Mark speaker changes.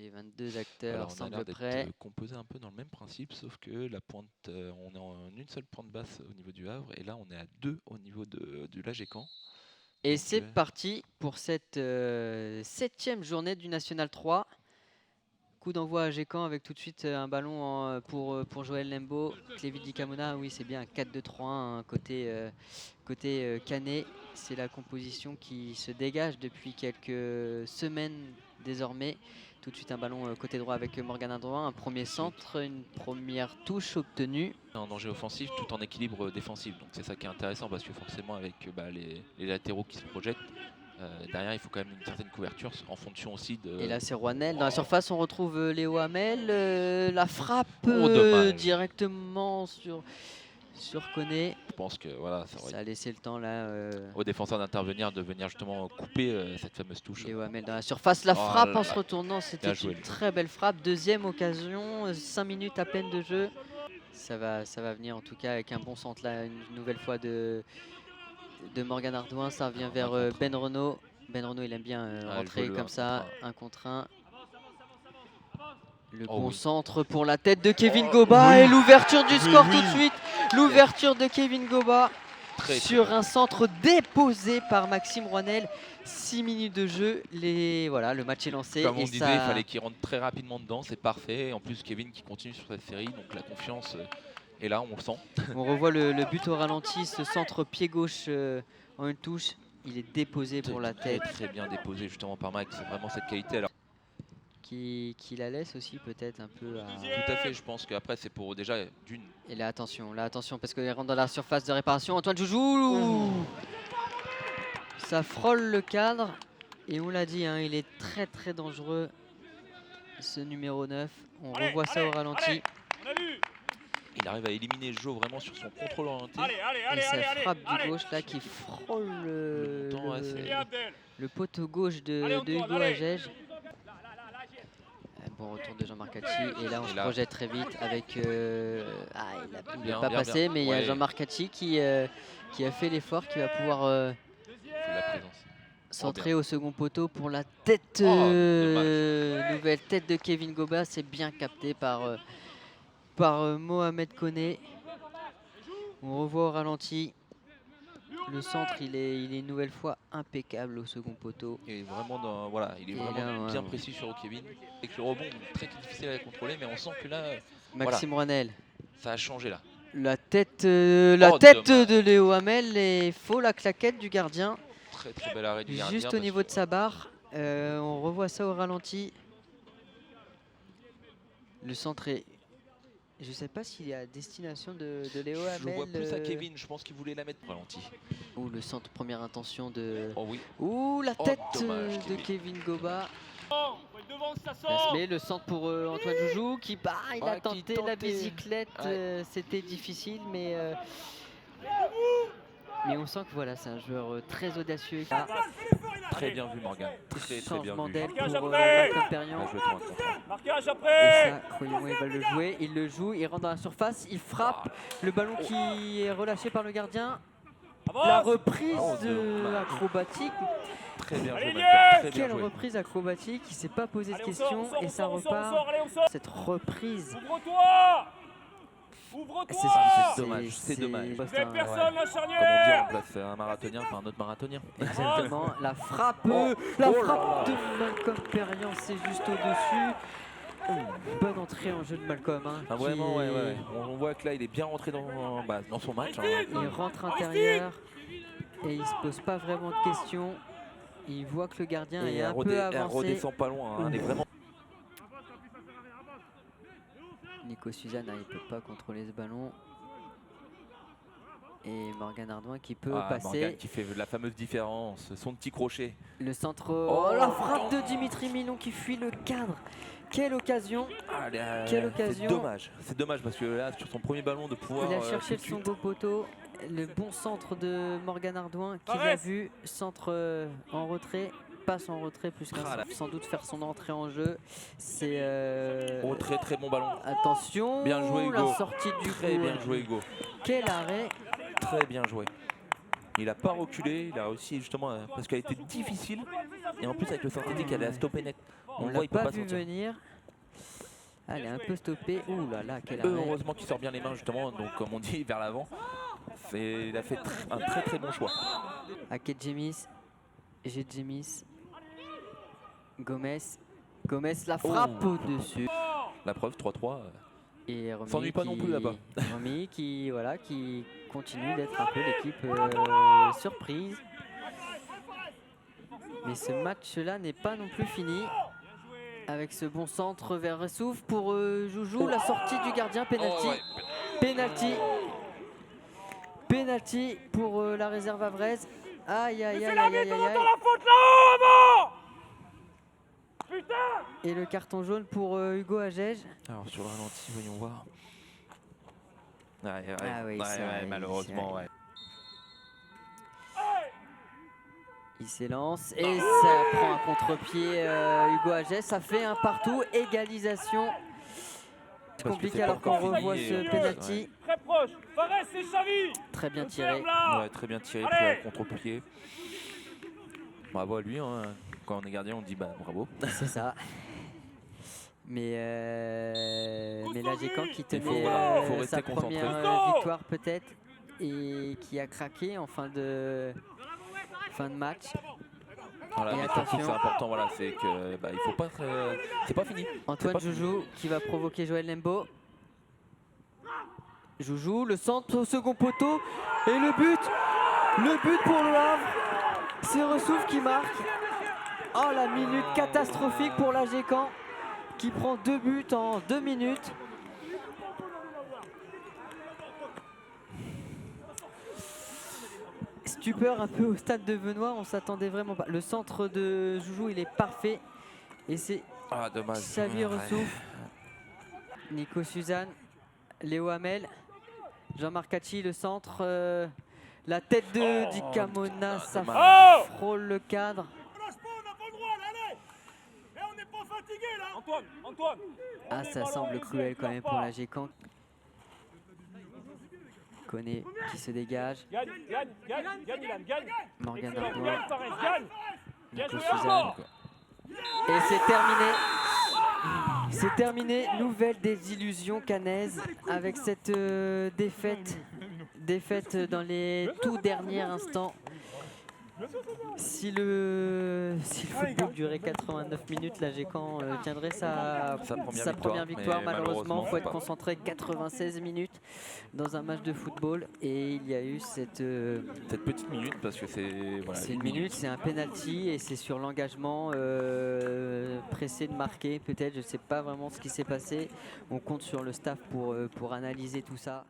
Speaker 1: Les 22 acteurs
Speaker 2: Alors, on a
Speaker 1: semblent
Speaker 2: l'air
Speaker 1: prêts.
Speaker 2: d'être composé un peu dans le même principe, sauf que la pointe, on est en une seule pointe basse au niveau du Havre, et là on est à 2 au niveau du Lagecan.
Speaker 1: Et
Speaker 2: Donc,
Speaker 1: c'est parti pour cette 7e journée du National 3. Coup d'envoi à Gécamp avec tout de suite un ballon pour Joël Lembo. Clévy Dicamona, oui, c'est bien un 4-2-3-1 hein, côté Canet. C'est la composition qui se dégage depuis quelques semaines désormais. Tout de suite un ballon côté droit avec Morgan Adroin, un premier centre, une première touche obtenue.
Speaker 2: un danger offensif tout en équilibre défensif, donc c'est ça qui est intéressant parce que forcément avec les latéraux qui se projettent, derrière il faut quand même une certaine couverture en fonction aussi de...
Speaker 1: Et là c'est Roinel. Dans la surface on retrouve Léo Hamel. La frappe
Speaker 2: dommage.
Speaker 1: directement sur Koné.
Speaker 2: Je pense que voilà,
Speaker 1: Ça a laissé le temps là.
Speaker 2: aux défenseurs d'intervenir, de venir justement couper cette fameuse touche.
Speaker 1: Léo Hamel dans la surface. La
Speaker 2: Oh
Speaker 1: frappe
Speaker 2: là
Speaker 1: en se
Speaker 2: là.
Speaker 1: retournant, c'était
Speaker 2: Bien joué,
Speaker 1: une
Speaker 2: Léo.
Speaker 1: très belle frappe. Deuxième occasion, 5 minutes à peine de jeu. Ça va venir en tout cas avec un bon centre là, une nouvelle fois de Morgan Ardouin. Ça revient vers Ben Renaud. Ben Renaud il aime bien rentrer comme ça, 1 contre 1. Le bon centre pour la tête de Kevin Goba et l'ouverture du score tout de suite. L'ouverture de Kevin Goba sur un centre déposé par Maxime Roinel. 6 minutes de jeu, le match est lancé.
Speaker 2: Comme on disait, il fallait qu'il rentre très rapidement dedans, c'est parfait. En plus, Kevin qui continue sur cette série, donc la confiance est là, on le sent.
Speaker 1: On revoit le but au ralenti, ce centre pied gauche en une touche. Il est déposé pour la tête.
Speaker 2: Très bien déposé justement par Max, c'est vraiment cette qualité. Alors,
Speaker 1: qui la laisse aussi peut-être un peu à...
Speaker 2: Tout à fait, je pense qu'après c'est pour déjà d'une...
Speaker 1: Et là attention parce qu'il rentre dans la surface de réparation. Antoine Joujou, ça frôle le cadre. Et on l'a dit, hein, il est très très dangereux ce numéro 9. On revoit ça au ralenti.
Speaker 2: Il arrive à éliminer Jo vraiment sur son contrôle orienté.
Speaker 1: Et sa frappe du gauche là qui frôle le poteau gauche de Hugo Agege. Bon retour de Jean-Marc Hatchi et là on se projette très vite avec il n'a pas passé mais il y a Jean-Marc Hatchi qui a fait l'effort, qui va pouvoir centrer au second poteau pour la tête, nouvelle tête de Kevin Goba. C'est bien capté par Mohamed Koné. On revoit au ralenti. Le centre, il est une nouvelle fois impeccable au second poteau.
Speaker 2: Et vraiment, il est vraiment bien précis sur Kevin. Avec le rebond, très difficile à contrôler, mais on sent que là,
Speaker 1: Maxime Roinel.
Speaker 2: Ça a changé là.
Speaker 1: La tête de Léo Hamel et faux la claquette du gardien.
Speaker 2: Très très bel arrêt du gardien.
Speaker 1: Juste au niveau de sa barre. On revoit ça au ralenti. Le centre est... Je ne sais pas s'il est à destination de Léo Hamel.
Speaker 2: Je le vois plus à Kevin, je pense qu'il voulait la mettre ralenti.
Speaker 1: Ouh, le centre, première intention de...
Speaker 2: Oh oui.
Speaker 1: Ouh, la tête de Kevin Goba. Mais le centre pour Antoine Joujou qui il a tenté la bicyclette. C'était difficile, mais on sent que voilà, c'est un joueur très audacieux.
Speaker 2: Très bien vu Morgan. Très bien vu.
Speaker 1: D'aile pour Malcolm Perriand.
Speaker 3: Marquage
Speaker 1: Et
Speaker 3: après.
Speaker 1: ça, Croyons, il va le jouer. Il le joue, il rentre dans la surface, il frappe. Le ballon qui est relâché par le gardien. La reprise acrobatique.
Speaker 2: Très bien joué,
Speaker 1: Quelle reprise acrobatique, il ne s'est pas posé de questions et ça repart. Cette reprise.
Speaker 3: Ouvre-toi.
Speaker 2: C'est dommage.
Speaker 3: Personne la
Speaker 2: Comme
Speaker 3: charnière.
Speaker 2: on dit, on place un marathonien par un autre marathonien.
Speaker 1: Exactement, la frappe de Malcolm Perriand, c'est juste au-dessus. Bonne entrée en jeu de Malcolm. Hein,
Speaker 2: vraiment, on voit que là, il est bien rentré dans son match.
Speaker 1: Il rentre intérieur et il se pose pas vraiment de questions. Il voit que le gardien est un peu avancé.
Speaker 2: Elle redescend pas loin. Elle est vraiment...
Speaker 1: Nico Suzanne, il ne peut pas contrôler ce ballon. Et Morgan Ardouin qui peut passer.
Speaker 2: Morgan qui fait la fameuse différence, son petit crochet.
Speaker 1: Le centre, la frappe de Dimitri Milon qui fuit le cadre. Quelle occasion! Quelle occasion!
Speaker 2: C'est dommage parce que là, sur son premier ballon, de pouvoir...
Speaker 1: Il a cherché le second poteau. Le bon centre de Morgan Ardouin qui l'a vu. Centre en retrait. Passe en retrait plus qu'un sans doute faire son entrée en jeu. C'est
Speaker 2: très très bon ballon.
Speaker 1: Attention,
Speaker 2: bien joué Hugo.
Speaker 1: La sortie du
Speaker 2: très bien joué Hugo.
Speaker 1: Quel arrêt.
Speaker 2: Très bien joué. Il n'a pas reculé, il a réussi justement parce qu'elle était difficile et en plus avec le synthétique elle a stoppé net.
Speaker 1: On
Speaker 2: le
Speaker 1: l'a
Speaker 2: voit, il peut
Speaker 1: pas
Speaker 2: pas
Speaker 1: vu
Speaker 2: sortir.
Speaker 1: venir. Ah, elle est un peu stoppée. Ouh là là, quel arrêt.
Speaker 2: Heureusement qu'il sort bien les mains justement, donc comme on dit vers l'avant. Il a fait un très bon choix.
Speaker 1: Ake Jemis. Jemis. Gomez. Gomez la frappe au-dessus.
Speaker 2: La preuve, 3-3.
Speaker 1: Et Romy
Speaker 2: S'ennuie pas non plus là-bas.
Speaker 1: Romy qui continue d'être un peu l'équipe surprise. Mais ce match-là n'est pas non plus fini. Avec ce bon centre vers Ressouf pour Joujou, la sortie du gardien, penalty.
Speaker 2: Oh, ouais.
Speaker 1: Penalty. Penalty pour la réserve avraise. Aïe aïe aïe aïe aïe aïe.
Speaker 3: la faute là-haut, putain.
Speaker 1: Et le carton jaune pour Hugo Agege.
Speaker 2: Alors sur le ralenti, voyons voir.
Speaker 1: Ah oui, ça,
Speaker 2: malheureusement, ouais.
Speaker 1: Il s'élance et ça prend un contre-pied Hugo Agege. Ça fait un partout, égalisation. C'est compliqué alors qu'on revoit ce penalty.
Speaker 3: Très proche. Fares et Xavi.
Speaker 1: Très bien tiré.
Speaker 2: Ouais, très bien tiré, pris à contre-pied. Bravo à lui, hein. Quand on est gardien, on dit bah bravo.
Speaker 1: C'est ça. Mais l'Agecan qui tenait
Speaker 2: faut rester
Speaker 1: sa
Speaker 2: concentré.
Speaker 1: première victoire peut-être et qui a craqué en fin de match.
Speaker 2: Voilà,
Speaker 1: Et
Speaker 2: mais surtout,
Speaker 1: attention.
Speaker 2: c'est important, voilà, c'est que il faut pas c'est pas fini.
Speaker 1: Antoine
Speaker 2: pas
Speaker 1: Joujou qui va provoquer Joël Lembo. Joujou, le centre au second poteau et le but pour le Havre. C'est Ressouf qui marque. Oh, la minute catastrophique pour l'Agecan qui prend 2 buts en 2 minutes. Stupeur un peu au stade de Venoy, on s'attendait vraiment pas. Le centre de Joujou, il est parfait. Et c'est
Speaker 2: dommage.
Speaker 1: Xavier Ressouf, Nico Suzanne, Léo Hamel, Jean-Marc Hachi, le centre. La tête de Dicamona, ça frôle le cadre.
Speaker 3: Antoine.
Speaker 1: Ah, ça semble cruel quand même pour l'Agecan. Koné qui se dégage.
Speaker 3: Gagne, Ilan, gagne.
Speaker 1: Morgan
Speaker 3: Gagne,
Speaker 1: Ardoin,
Speaker 3: Fares, gagne. Bien
Speaker 1: Nico
Speaker 3: joué,
Speaker 1: Suzanne.
Speaker 3: Armand.
Speaker 1: Et c'est terminé. C'est terminé. Nouvelle désillusion caennaise avec cette défaite. Défaite dans les tout derniers instants. Si le football durait 89 minutes, l'Agecan tiendrait sa première victoire.
Speaker 2: mais
Speaker 1: Malheureusement, il faut être
Speaker 2: pas.
Speaker 1: concentré 96 minutes dans un match de football. Et il y a eu cette
Speaker 2: petite minute parce que c'est voilà,
Speaker 1: une minute, c'est un penalty et c'est sur l'engagement pressé de marquer. Peut-être, je ne sais pas vraiment ce qui s'est passé. On compte sur le staff pour analyser tout ça.